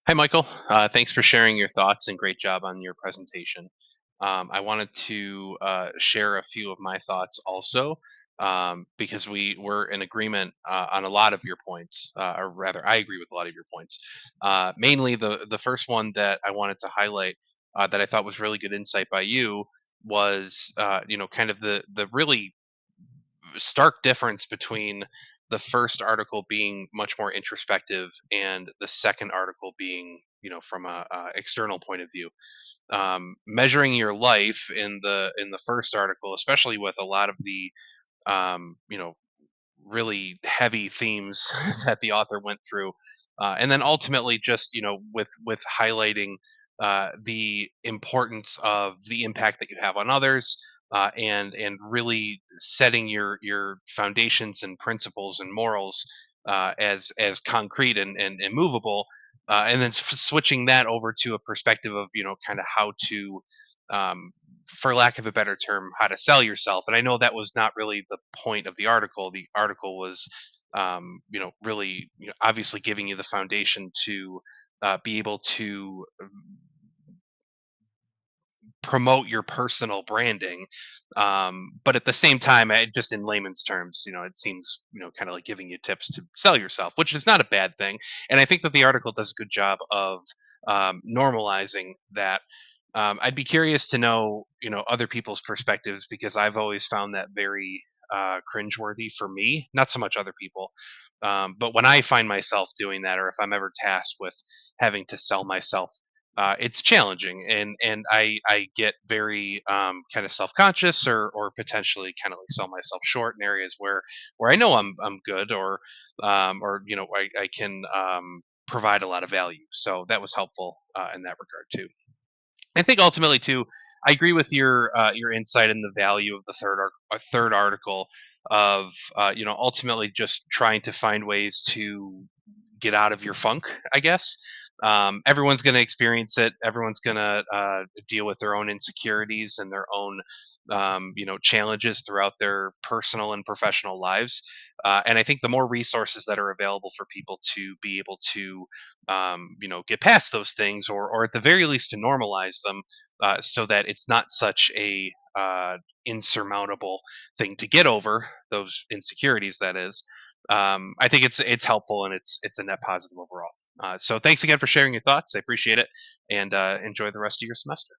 Hi, Michael. Thanks for sharing your thoughts and great job on your presentation. I wanted to share a few of my thoughts also because we were in agreement on a lot of your points, or rather, I agree with a lot of your points. Mainly, the first one that I wanted to highlight that I thought was really good insight by you was, kind of the really stark difference between the first article being much more introspective and the second article being from a external point of view. Measuring your life in the first article, especially with a lot of the um, you know really heavy themes that the author went through, and then ultimately just with highlighting the importance of the impact that you have on others, and really setting your foundations and principles and morals as concrete and immovable, and then switching that over to a perspective of kind of how to um, for lack of a better term, how to sell yourself. And I know that was not really the point of the article. The article was, really, obviously giving you the foundation to be able to promote your personal branding. But at the same time, just in layman's terms, it seems, kind of like giving you tips to sell yourself, which is not a bad thing. And I think that the article does a good job of normalizing that. I'd be curious to know, other people's perspectives because I've always found that very cringeworthy for me. Not so much other people, but when I find myself doing that, or if I'm ever tasked with having to sell myself, it's challenging, and I get very kind of self conscious, or potentially kind of like sell myself short in areas where I know I'm good, or I can provide a lot of value. So that was helpful in that regard too. I think ultimately too, I agree with your insight in the value of the third article of ultimately just trying to find ways to get out of your funk, I guess. Everyone's going to experience it. Everyone's going to deal with their own insecurities and their own challenges throughout their personal and professional lives. And I think the more resources that are available for people to be able to get past those things, or at the very least to normalize them, so that it's not such a insurmountable thing to get over those insecurities. That is, I think it's helpful, and it's a net positive overall. So thanks again for sharing your thoughts. I appreciate it, and enjoy the rest of your semester.